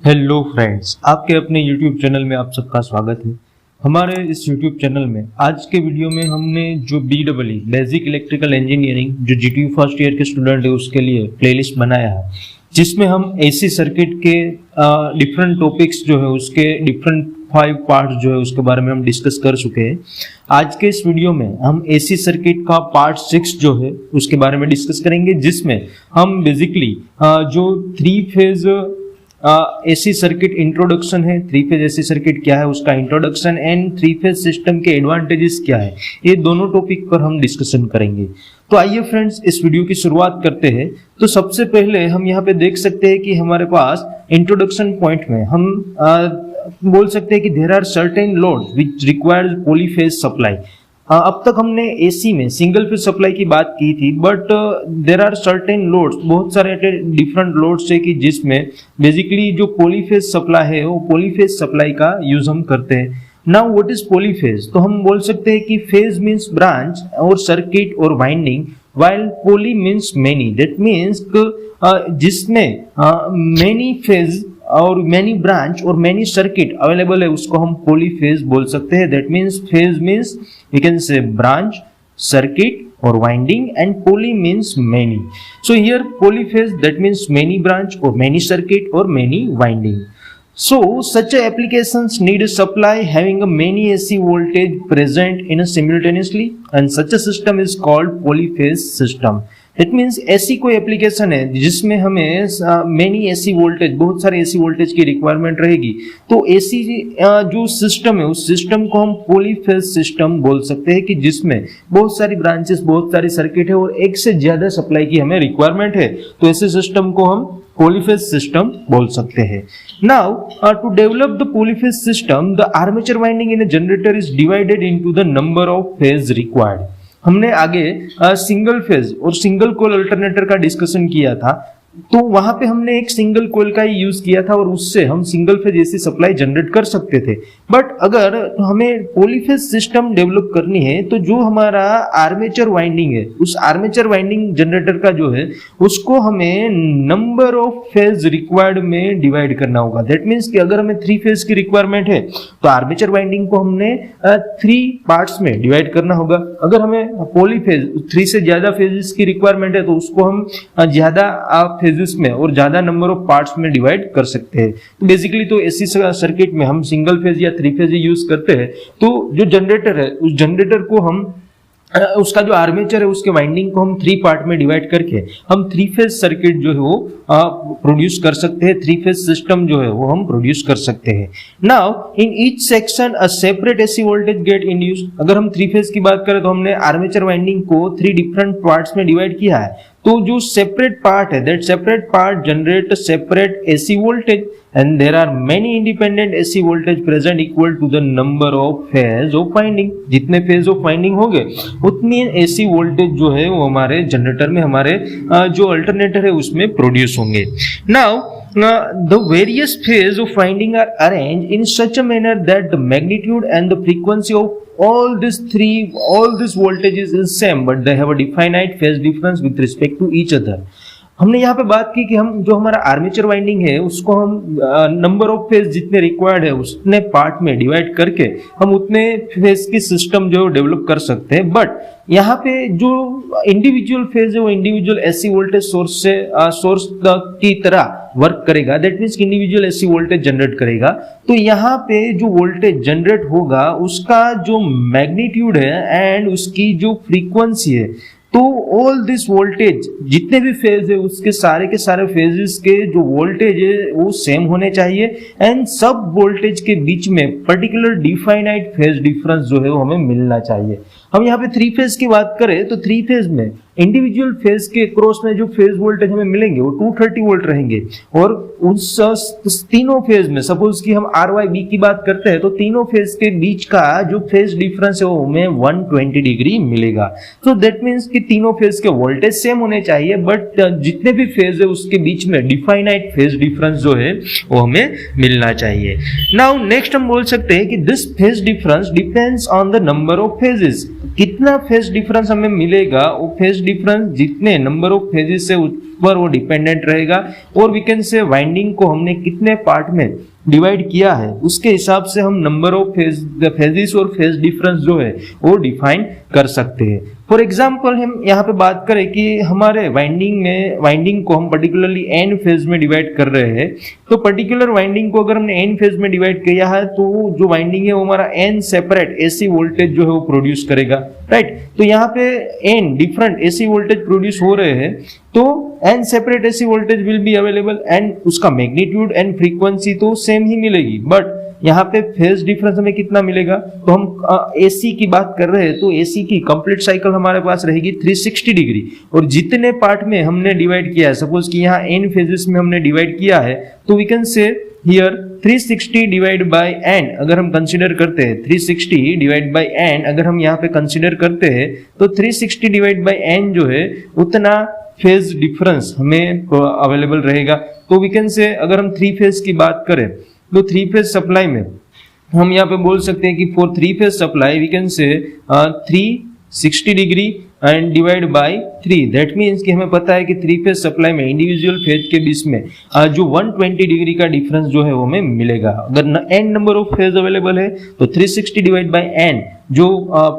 Hello friends, आपके अपने YouTube channel में आप सबका स्वागत है। हमारे इस YouTube चैनल में आज के वीडियो में हमने जो BEE बेसिक इलेक्ट्रिकल इंजीनियरिंग जो GTU फर्स्ट ईयर के स्टूडेंट है उसके लिए प्लेलिस्ट बनाया है, जिसमें हम AC सर्किट के डिफरेंट टॉपिक्स जो है उसके डिफरेंट 5 पार्ट्स जो है उसके बारे में हम डिस्कस कर चुके हैं। आज के इस वीडियो में हम AC सर्किट का पार्ट 6 जो है उसके बारे में डिस्कस करेंगे, जिसमें हम बेसिकली जो 3 फेज AC सर्किट इंट्रोडक्शन है, 3 फेज AC सर्किट क्या है उसका इंट्रोडक्शन एंड 3 फेज सिस्टम के एडवांटेजेस क्या है, ये दोनों टॉपिक पर हम डिस्कशन करेंगे। तो आइए फ्रेंड्स इस वीडियो की शुरुआत करते हैं। तो सबसे पहले हम यहाँ पे देख सकते हैं कि हमारे पास इंट्रोडक्शन पॉइंट में हम बोल सकते हैं कि there are certain loads which requires polyphase supply. अब तक हमने AC में सिंगल फेज सप्लाई की बात की थी, but there are certain loads, बहुत सारे डिफरेंट लोड्स है कि जिसमें बेसिकली जो पॉलीफेज सप्लाई है वो पॉलीफेज सप्लाई का यूज हम करते हैं। Now what is polyphase? तो हम बोल सकते हैं कि फेज मींस ब्रांच और सर्किट और winding, while poly means many, that means जिसमें many फेज और many ब्रांच और many सर्किट अवेलेबल है उसको हम पॉलीफेज बोल सकते हैं। that means phase means we can say branch, circuit or winding, and poly means many. So here polyphase, that means many branch or many circuit or many winding. So such applications need a supply having a many AC voltage present in a simultaneously, and such a system is called polyphase system. It means ऐसी कोई application है जिसमें हमें many AC voltage, बहुत सारे AC voltage की requirement रहेगी, तो AC जो सिस्टम है उस सिस्टम को हम पॉलीफेज सिस्टम बोल सकते हैं कि जिसमें बहुत सारी ब्रांचेस, बहुत सारी सर्किट है और एक से ज्यादा सप्लाई की हमें रिक्वायरमेंट है, तो ऐसे सिस्टम को हम पॉलीफेज सिस्टम बोल सकते हैं। Now to develop the polyphase system, the armature winding in a generator is divided into the number of phase required. हमने आगे सिंगल फेज और सिंगल कोयल अल्टरनेटर का डिस्कशन किया था, तो वहां पे हमने एक सिंगल कोयल का ही यूज किया था और उससे हम single phase AC supply generate कर सकते थे। बट अगर हमें पॉलीफेज सिस्टम डेवलप करनी है तो जो हमारा आर्मेचर वाइंडिंग है उस आर्मेचर वाइंडिंग जनरेटर का जो है उसको हमें नंबर ऑफ फेज रिक्वायर्ड में डिवाइड करना होगा। दैट मीन्स कि अगर हमें 3 फेज की रिक्वायरमेंट है तो आर्मेचर वाइंडिंग को हमने 3 पार्ट्स में डिवाइड करना होगा। अगर हमें पॉलीफेज 3 से ज्यादा फेजेस की रिक्वायरमेंट है तो उसको हम ज्यादा फेजेस में और ज्यादा नंबर ऑफ पार्ट्स में डिवाइड कर सकते हैं। तो बेसिकली तो एसी सर्किट में हम सिंगल फेज या 3 फेज यूज करते हैं। तो जो जनरेटर है उस जनरेटर को हम उसका जो आर्मेचर है उसके वाइंडिंग को हम 3 पार्ट में डिवाइड करके हम 3 फेज सर्किट जो है वो प्रोड्यूस कर सकते हैं, 3 फेज सिस्टम जो है वो हम प्रोड्यूस कर सकते हैं। Now in each section a separate AC voltage get induce. अगर हम 3 फेज की बात करें तो हमने आर्मेचर वाइंडिंग को 3 डिफरेंट पार्ट्स में डिवाइड किया है, तो जो सेपरेट पार्ट है that separate part generate separate AC voltage and there are many independent AC voltage present equal to the number of phase of winding। जितने फेज ऑफ वाइंडिंग हो गए उतनी AC वोल्टेज जो है वो हमारे जनरेटर में, हमारे जो अल्टरनेटर है उसमें प्रोड्यूस होंगे। Now the various phase of winding are arranged in such a manner that the magnitude and the frequency of all these voltages is same, but they have a definite phase difference with respect to each other। हमने यहाँ पे बात की कि हम जो हमारा armature winding है उसको हम नंबर ऑफ फेज जितने रिक्वायर्ड है उतने पार्ट में डिवाइड करके हम उतने फेज की सिस्टम जो डेवलप कर सकते हैं। बट यहाँ पे जो इंडिविजुअल फेज है वो इंडिविजुअल एसी वोल्टेज सोर्स की तरह वर्क करेगा। That means individual AC voltage generate करेगा। तो यहाँ पे जो वोल्टेज जनरेट होगा उसका जो मैग्नीट्यूड है एंड उसकी जो फ्रीक्वेंसी है, तो ऑल दिस वोल्टेज जितने भी फेज है उसके सारे के सारे फेजेस के जो वोल्टेज है वो सेम होने चाहिए एंड सब वोल्टेज के बीच में पर्टिकुलर डिफाइनाइट फेज डिफरेंस जो है वो हमें मिलना चाहिए। हम यहाँ पे 3 फेज की बात करें तो 3 फेज में इंडिविजुअल फेज के क्रॉस में जो फेज वोल्टेज हमें मिलेंगे वो 230 वोल्ट रहेंगे और उस तीनों फेज में सपोज कि हम RYB की बात करते हैं तो तीनों फेज के बीच का जो फेज डिफरेंस है वो हमें 120 डिग्री मिलेगा। तो दैट मीन्स कि तीनों फेज के वोल्टेज सेम होने चाहिए, बट जितने भी फेज है उसके बीच में डिफाइनाइट फेज डिफरेंस जो है वो हमें मिलना चाहिए। नाउ नेक्स्ट हम बोल सकते हैं कि this phase difference depends on the number of phases. कितना फेज डिफरेंस हमें मिलेगा, वो फेज डिफरेंस जितने नंबर ऑफ फेजेस है पर वो डिपेंडेंट रहेगा। और वी कैन से वाइंडिंग को हमने कितने पार्ट में डिवाइड किया है उसके हिसाब से हम नंबर ऑफ फेजेस और फेज डिफरेंस जो है वो डिफाइन कर सकते हैं। फॉर एग्जांपल हम यहाँ पे बात करें कि हमारे वाइंडिंग को हम पर्टिकुलरली एन फेज में डिवाइड कर रहे हैं, तो पर्टिकुलर वाइंडिंग को अगर हमने एन फेज में डिवाइड किया है तो जो वाइंडिंग है वो हमारा एन सेपरेट एसी वोल्टेज जो है वो प्रोड्यूस करेगा, राइट। तो यहाँ पे n different AC voltage produce हो रहे हैं, तो n separate AC voltage will be available and उसका मैग्नीट्यूड एंड फ्रीक्वेंसी तो सेम ही मिलेगी, बट यहाँ पे फेज डिफरेंस हमें कितना मिलेगा। तो हम एसी की बात कर रहे हैं तो एसी की कंप्लीट साइकिल हमारे पास रहेगी 360 डिग्री, और जितने पार्ट में हमने डिवाइड किया है, सपोज कि यहाँ एन फेजेस में हमने डिवाइड किया है, तो we can say here 360 divide by n अगर हम कंसीडर करते हैं, 360 डिवाइड बाय एन अगर हम यहाँ पे कंसीडर करते हैं, तो 360 डिवाइड बाय एन जो है उतना फेज डिफरेंस हमें अवेलेबल रहेगा। तो वी कैन से अगर हम थ्री फेज की बात करें तो थ्री फेज सप्लाई में हम यहाँ पे बोल सकते हैं कि for three phase supply we can say 360 degree and divide by 3, that means कि हमें पता है कि थ्री फेज सप्लाई में इंडिविजुअल फेज के बीच में जो 120 डिग्री का डिफरेंस जो है वो हमें मिलेगा। अगर n number of phase available है तो 360 डिवाइड बाय एन जो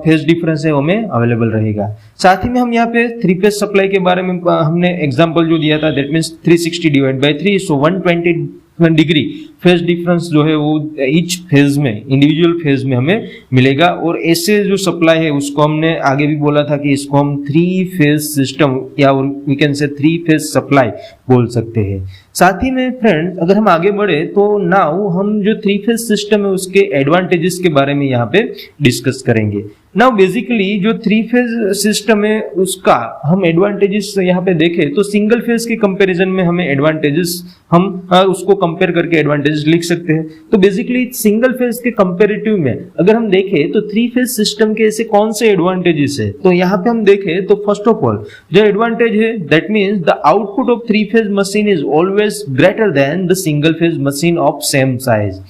फेज डिफरेंस है वो हमें अवेलेबल रहेगा। साथ ही में हम यहाँ पे थ्री फेज सप्लाई के बारे में हमने एग्जांपल जो दिया था, that means 360 divide by 3, so 120 degree phase difference जो है वो ईच फेज में इंडिविजुअल फेज में हमें मिलेगा। और ऐसे जो सप्लाई है उसको हमने आगे भी बोला था कि इसको हम थ्री फेज सिस्टम या we can say three phase supply बोल सकते हैं। साथ ही में फ्रेंड्स अगर हम आगे बढ़े तो नाउ हम जो थ्री फेज सिस्टम है उसके एडवांटेजेस के बारे में यहाँ पे डिस्कस करेंगे। नाउ बेसिकली जो थ्री फेज सिस्टम है उसका हम एडवांटेजेस यहाँ पे देखें तो सिंगल फेज के कंपैरिजन में हमें एडवांटेजेस हम उसको कंपेयर करके एडवांटेजेस लिख सकते हैं। तो बेसिकली सिंगल फेज के कंपैरेटिव में अगर हम देखें तो थ्री फेज सिस्टम के ऐसे कौन से एडवांटेजेस है, तो यहाँ पे हम देखें तो फर्स्ट ऑफ ऑल जो एडवांटेज है that means the output of three phase machine is always greater than the single phase machine of same size.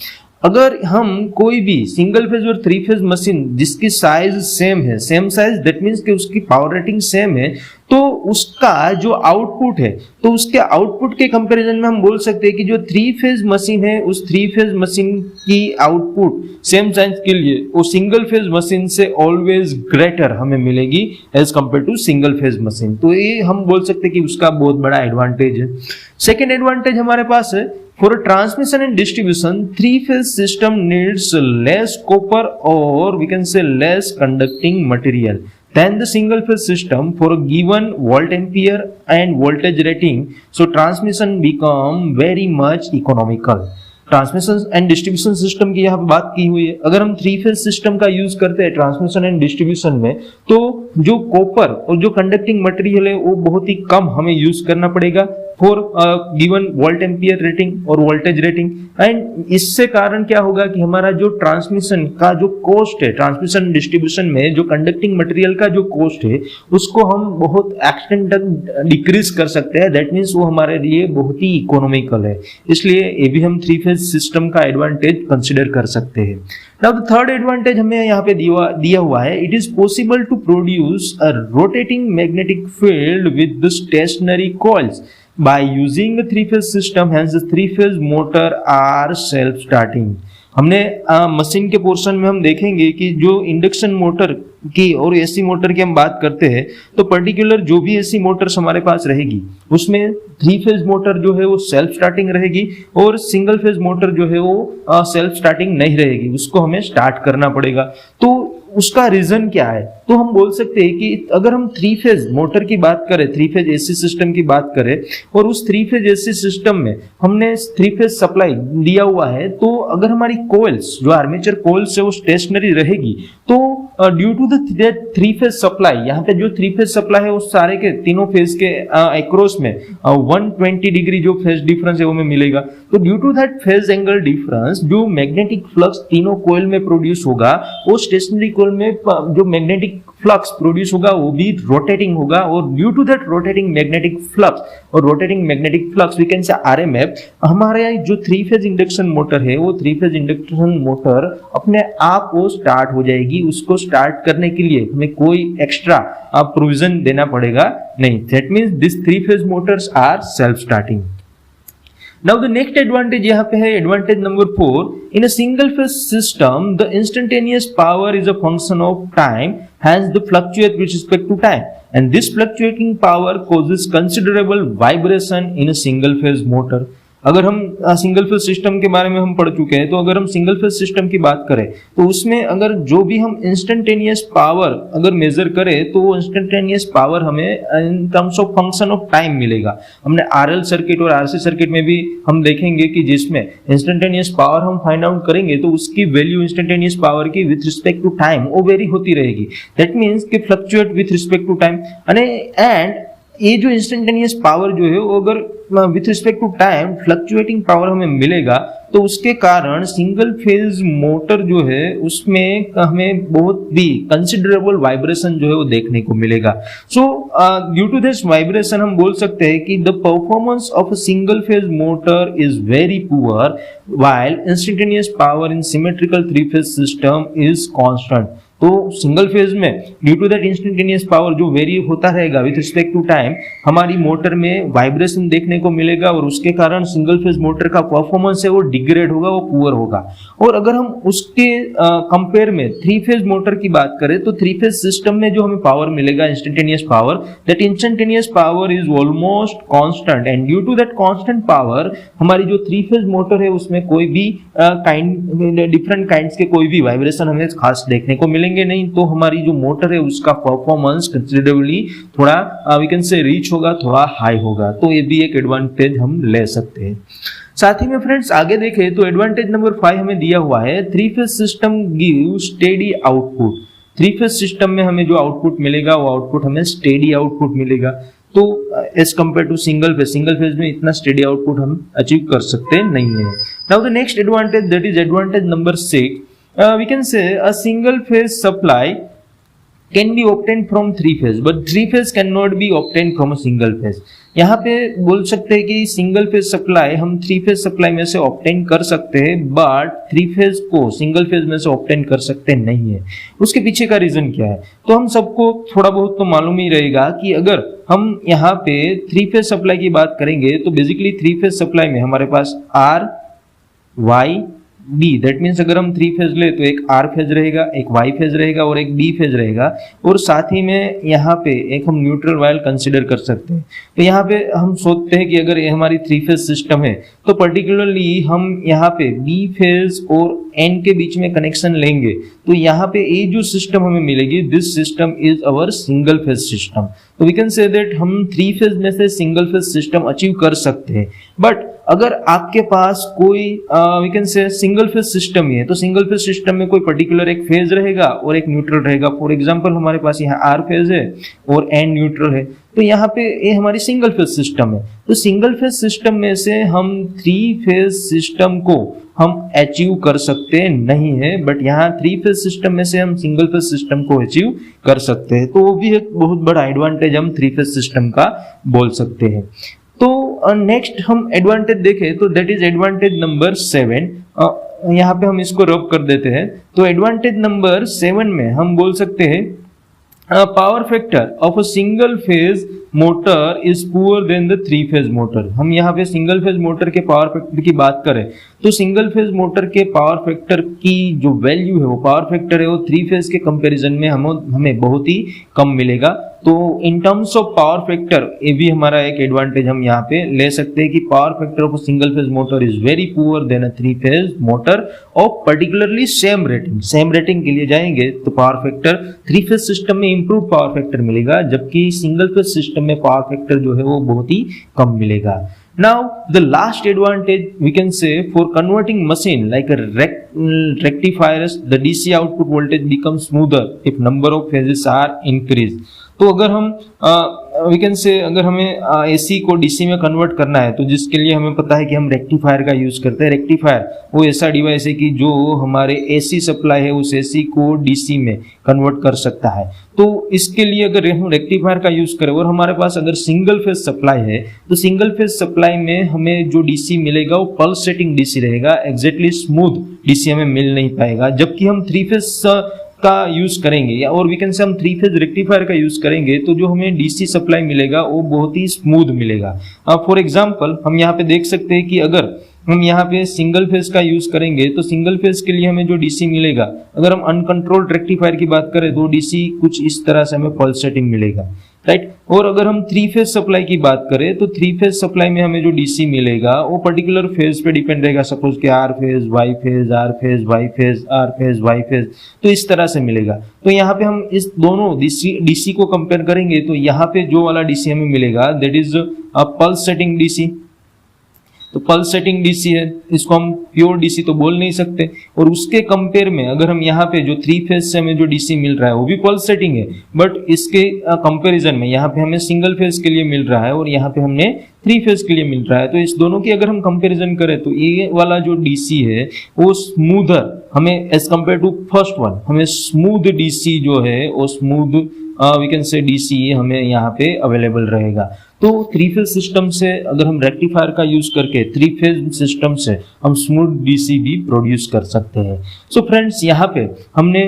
अगर हम कोई भी सिंगल फेज और थ्री फेज मशीन जिसकी साइज सेम है, सेम साइज दैट मीन्स कि उसकी पावर रेटिंग सेम है, तो उसका जो आउटपुट है तो उसके आउटपुट के कंपैरिजन में हम बोल सकते हैं कि जो थ्री फेज मशीन है उस थ्री फेज मशीन की आउटपुट सेम साइज के लिए वो सिंगल फेज मशीन से ऑलवेज ग्रेटर हमें मिलेगी as compare to single phase machine. तो ये हम बोल सकते हैं कि उसका बहुत बड़ा एडवांटेज है। सेकेंड एडवांटेज हमारे पास है for transmission and distribution, three-phase system needs less copper or we can say less conducting material than the single-phase system for a given volt ampere and voltage rating. So transmission become very much economical. Transmission and distribution system की यहाँ पे बात की हुई है। अगर हम three phase system का यूज करते हैं ट्रांसमिशन एंड डिस्ट्रीब्यूशन में तो जो कॉपर और जो कंडक्टिंग मटेरियल है वो बहुत ही कम हमें यूज करना पड़ेगा for given volt ampere rating और वोल्टेज रेटिंग। एंड इससे कारण क्या होगा कि हमारा जो ट्रांसमिशन का जो कॉस्ट है, ट्रांसमिशन डिस्ट्रीब्यूशन में जो कंडक्टिंग मटेरियल का जो कॉस्ट है उसको हम बहुत एक्सटेंड तक डिक्रीज कर सकते हैं। दैट मीन्स वो हमारे लिए बहुत ही इकोनॉमिकल है, इसलिए ये भी हम थ्री फेज सिस्टम का एडवांटेज कंसिडर कर सकते हैं। नाउ द थर्ड एडवांटेज हमें यहाँ पे दिया हुआ है, it is possible to produce a rotating magnetic field with the stationary coils by using a three phase system, hence the three phase motor are self starting। हमने machine के portion में हम देखेंगे कि जो इंडक्शन मोटर की और AC motor की हम बात करते हैं तो पर्टिकुलर जो भी एसी मोटर्स हमारे पास रहेगी उसमें थ्री फेज मोटर जो है वो सेल्फ स्टार्टिंग रहेगी और सिंगल फेज मोटर जो है वो सेल्फ स्टार्टिंग नहीं रहेगी, उसको हमें स्टार्ट करना पड़ेगा। तो उसका रीजन क्या है, तो हम बोल सकते हैं कि अगर हम थ्री फेज मोटर की बात करें, थ्री फेज एसी सिस्टम की बात करें और उस थ्री फेज एसी सिस्टम में हमने थ्री फेज सप्लाई दिया हुआ है, तो अगर हमारी कोइल्स जो आर्मेचर कोइल्स है वो स्टेशनरी रहेगी तो due to the three phase supply, यहाँ पे जो थ्री फेज सप्लाई है वो सारे के तीनों फेज के अक्रॉस में 120 डिग्री जो फेज डिफरेंस है वो हमें मिलेगा। तो due to that phase angle difference जो मैग्नेटिक फ्लक्स तीनों कोइल में प्रोड्यूस होगा वो स्टेशनरी कोइल में जो मैग्नेटिक फ्लक्स प्रोड्यूस होगा वो भी रोटेटिंग होगा, और due to that rotating magnetic flux और rotating magnetic flux we can say RMF, हमारे जो थ्री फेज इंडक्शन मोटर है वो थ्री फेज इंडक्शन मोटर अपने आप वो स्टार्ट हो जाएगी। उसको स्टार्ट करने के लिए हमें कोई एक्स्ट्रा प्रोविजन देना पड़ेगा नहीं। That means this 3 phase motors are self starting. Now the next advantage यहाँ पे है advantage number 4, in a single phase system the instantaneous power is a function of time, hence the fluctuate with respect to time, and this fluctuating power causes considerable vibration in a single phase motor। अगर हम single phase system के बारे में हम पढ़ चुके हैं, तो अगर हम सिंगल फेज सिस्टम की बात करें तो उसमें अगर जो भी हम इंस्टेंटेनियस पावर अगर मेजर करें तो वो इंस्टेंटेनियस पावर हमें in terms of function of time मिलेगा। हमने आरएल सर्किट और आरसी सर्किट में भी हम देखेंगे कि जिसमें इंस्टेंटेनियस पावर हम फाइंड आउट करेंगे तो उसकी वैल्यू इंस्टेंटेनियस पावर की विथ रिस्पेक्ट टू टाइम वो वेरी होती रहेगी। दैट मीन्स कि fluctuate with respect to time. And ये जो इंस्टेंटेनियस पावर जो है वो अगर with respect to time fluctuating power हमें मिलेगा तो उसके कारण सिंगल फेज मोटर जो है उसमें हमें बहुत भी कंसिडरेबल वाइब्रेशन जो है वो देखने को मिलेगा। So due to this vibration हम बोल सकते हैं कि the performance of a single phase motor is very poor while instantaneous power in symmetrical 3 phase system is constant. तो सिंगल फेज में due to that instantaneous power जो vary होता रहेगा विथ रिस्पेक्ट टू टाइम, हमारी motor में vibration देखने को मिलेगा और उसके कारण सिंगल फेज मोटर का परफॉर्मेंस है वो डिग्रेड होगा, वो पुअर होगा। और अगर हम उसके कंपेयर में 3 फेज मोटर की बात करें तो 3 फेज सिस्टम में जो हमें पावर मिलेगा instantaneous power, that instantaneous power is almost constant, and due to that constant power हमारी जो 3 फेज मोटर है उसमें कोई भी डिफरेंट काइंड्स के कोई भी वाइब्रेशन हमें खास देखने को मिलेंगे नहीं। तो हमारी जो मोटर है उसका परफॉर्मेंस कंसिडरेबली थोड़ा वी कैन से रीच होगा, थोड़ा हाई होगा। तो ये भी एक एडवांटेज हम ले सकते हैं। साथ ही में फ्रेंड्स आगे देखें तो एडवांटेज नंबर 5 हमें दिया हुआ है 3 phase system give steady output. 3 phase system में हमें जो आउटपुट मिलेगा वो आउटपुट हमें स्टेडी आउटपुट मिलेगा। तो as compare to single phase में इतना स्टेडी आउटपुट हम अचीव कर सकते नहीं है। Now the next advantage that is advantage number 6, we can say a single phase supply can be obtained from 3 phase but 3 phase cannot be obtained from a single phase। यहाँ पे बोल सकते हैं कि सिंगल फेज सप्लाई हम 3 phase supply में से obtain कर सकते हैं बट 3 फेज को सिंगल फेज में से ऑब्टेन कर सकते नहीं है। उसके पीछे का रीजन क्या है तो हम सबको थोड़ा बहुत तो मालूम ही रहेगा कि अगर हम यहाँ पे 3 फेज सप्लाई की बात करेंगे तो बेसिकली 3 फेज सप्लाई में हमारे पास R Y B, that means अगर हम 3 फेज ले तो एक आर फेज रहेगा, एक वाई फेज रहेगा और एक बी फेज रहेगा। और साथ ही में यहाँ पे एक हम न्यूट्रल वायर कंसिडर कर सकते हैं। तो यहाँ पे हम सोचते हैं कि अगर ये हमारी 3 फेज सिस्टम है तो पर्टिकुलरली हम यहाँ पे बी फेज और एन के बीच में कनेक्शन लेंगे तो यहाँ पे ये जो सिस्टम हमें मिलेगी this system is our single phase system. तो वी कैन से दैट हम 3 फेज में से सिंगल फेज सिस्टम अचीव कर सकते हैं। बट अगर आपके पास कोई we can say single phase system ही है तो सिंगल फेज सिस्टम में कोई पर्टिकुलर एक फेज रहेगा और एक न्यूट्रल रहेगा। फॉर एग्जांपल हमारे पास यहाँ आर फेज है और एन न्यूट्रल है तो यहाँ पे ये हमारी सिंगल फेज सिस्टम है। तो सिंगल फेज सिस्टम में से हम 3 फेज सिस्टम को हम अचीव कर सकते नहीं है बट यहाँ 3 फेज सिस्टम में से हम सिंगल फेज सिस्टम को अचीव कर सकते हैं। तो वो भी एक बहुत बड़ा एडवांटेज हम 3 फेज सिस्टम का बोल सकते हैं। तो नेक्स्ट हम एडवांटेज देखें तो दैट इज एडवांटेज नंबर 7। यहाँ पे हम इसको रब कर देते हैं। तो एडवांटेज नंबर 7 में हम बोल सकते हैं power factor of a single phase motor is poor then the 3 phase motor. हम यहाँ पे सिंगल फेज मोटर के पावर फैक्टर की बात करें तो सिंगल फेज मोटर के पावर फैक्टर की जो वैल्यू है वो पावर फैक्टर है वो 3 फेज के कंपैरिजन में हमें बहुत ही कम मिलेगा। तो इन टर्म्स ऑफ पावर फैक्टर ये भी हमारा एक एडवांटेज हम यहाँ पे ले सकते हैं कि power factor of single phase motor is very poor then a 3 phase motor of particularly same rating के लिए जाएंगे तो पावर फैक्टर 3 फेज सिस्टम में इंप्रूव पावर फैक्टर मिलेगा जबकि सिंगल फेज सिस्टम में पावर फैक्टर जो है वो बहुत ही कम मिलेगा। Now the last advantage we can say for converting machine like a rectifiers, the DC output voltage becomes smoother if number of phases are increased। तो अगर हम वी कैन से अगर हमें एसी को डीसी में कन्वर्ट करना है तो जिसके लिए हमें पता है कि हम रेक्टिफायर का यूज करते हैं। रेक्टिफायर वो ऐसा डिवाइस है कि जो हमारे एसी सप्लाई है उस एसी को डीसी में कन्वर्ट कर सकता है। तो इसके लिए अगर हम रेक्टिफायर का यूज करें और हमारे पास अगर सिंगल फेज सप्लाई है तो सिंगल फेज सप्लाई में हमें जो डीसी मिलेगा वो पल्सेटिंग डीसी रहेगा, एग्जैक्टली स्मूथ डीसी हमें मिल नहीं पाएगा। जबकि हम 3 फेज का यूज करेंगे या और वी कैन से हम 3 फेज रेक्टिफायर का यूज करेंगे तो जो हमें डीसी सप्लाई मिलेगा वो बहुत ही स्मूथ मिलेगा। फॉर एग्जांपल हम यहाँ पे देख सकते हैं कि अगर हम यहाँ पे सिंगल फेज का यूज करेंगे तो सिंगल फेज के लिए हमें जो डीसी मिलेगा, अगर हम अनकंट्रोल्ड रेक्टिफायर की बात करें तो डीसी कुछ इस तरह से हमें पल्सेटिंग मिलेगा, राइट। और अगर हम 3 फेज सप्लाई की बात करें तो 3 फेज सप्लाई में हमें जो डीसी मिलेगा वो पर्टिकुलर फेज पे डिपेंड रहेगा। सपोज कि R phase, Y phase, R phase, Y phase, R phase, Y phase, तो इस तरह से मिलेगा। तो यहाँ पे हम इस दोनों डीसी को कंपेयर करेंगे तो यहाँ पे जो वाला डीसी हमें मिलेगा that is a pulsating DC. तो पल्सेटिंग डीसी है, इसको हम प्योर डीसी तो बोल नहीं सकते। और उसके कंपेयर में अगर हम यहाँ पे जो 3 फेज से हमें जो डीसी मिल रहा है वो भी पल्सेटिंग है, बट इसके कंपैरिजन में यहाँ पे हमें सिंगल फेज के लिए मिल रहा है और यहाँ पे हमने 3 फेज के लिए मिल रहा है। तो इस दोनों की अगर हम कंपैरिजन करें तो ये वाला जो डीसी है वो स्मूदर हमें as compare to first one, हमें स्मूथ डीसी जो है वो smooth we can say DC हमें यहाँ पे अवेलेबल रहेगा। तो 3 फेज सिस्टम से अगर हम रेक्टिफायर का यूज करके 3 फेज सिस्टम से हम स्मूथ डीसी भी प्रोड्यूस कर सकते हैं। सो फ्रेंड्स, यहाँ पे हमने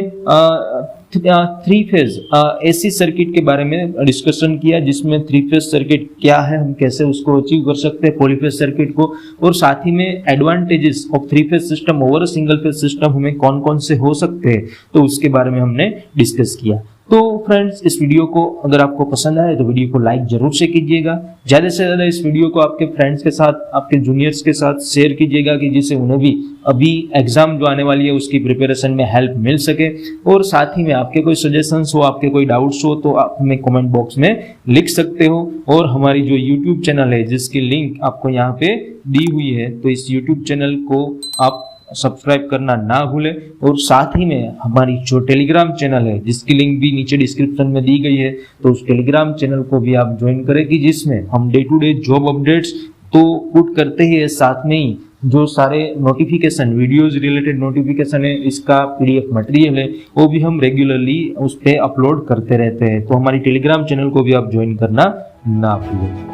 3 फेज एसी सर्किट के बारे में डिस्कशन किया, जिसमें 3 फेज सर्किट क्या है, हम कैसे उसको अचीव कर सकते हैं पॉलीफेज सर्किट को, और साथ ही में advantages of 3 phase system over single phase system हमें कौन कौन से हो सकते हैं, तो उसके बारे में हमने डिस्कस किया। तो फ्रेंड्स, इस वीडियो को अगर आपको पसंद आए तो वीडियो को लाइक जरूर से कीजिएगा। ज्यादा से ज्यादा इस वीडियो को आपके फ्रेंड्स के साथ, आपके जूनियर्स के साथ शेयर कीजिएगा कि जिससे उन्हें भी अभी एग्जाम जो आने वाली है उसकी प्रिपरेशन में हेल्प मिल सके। और साथ ही में आपके कोई सजेशंस हो, आपके कोई डाउट्स हो तो आप हमें कमेंट बॉक्स में लिख सकते हो। और हमारी जो यूट्यूब चैनल है जिसकी लिंक आपको यहाँ पे दी हुई है, तो इस यूट्यूब चैनल को आप सब्सक्राइब करना ना भूलें। और साथ ही में हमारी जो टेलीग्राम चैनल है जिसकी लिंक भी नीचे डिस्क्रिप्शन में दी गई है, तो उस टेलीग्राम चैनल को भी आप ज्वाइन करें कि जिसमें हम day to day job updates तो पुट करते ही है, साथ में ही जो सारे नोटिफिकेशन, वीडियोज रिलेटेड नोटिफिकेशन है, इसका पीडीएफ मटेरियल है, वो भी हम रेगुलरली उस पर अपलोड करते रहते हैं। तो हमारी टेलीग्राम चैनल को भी आप ज्वाइन करना ना भूलें।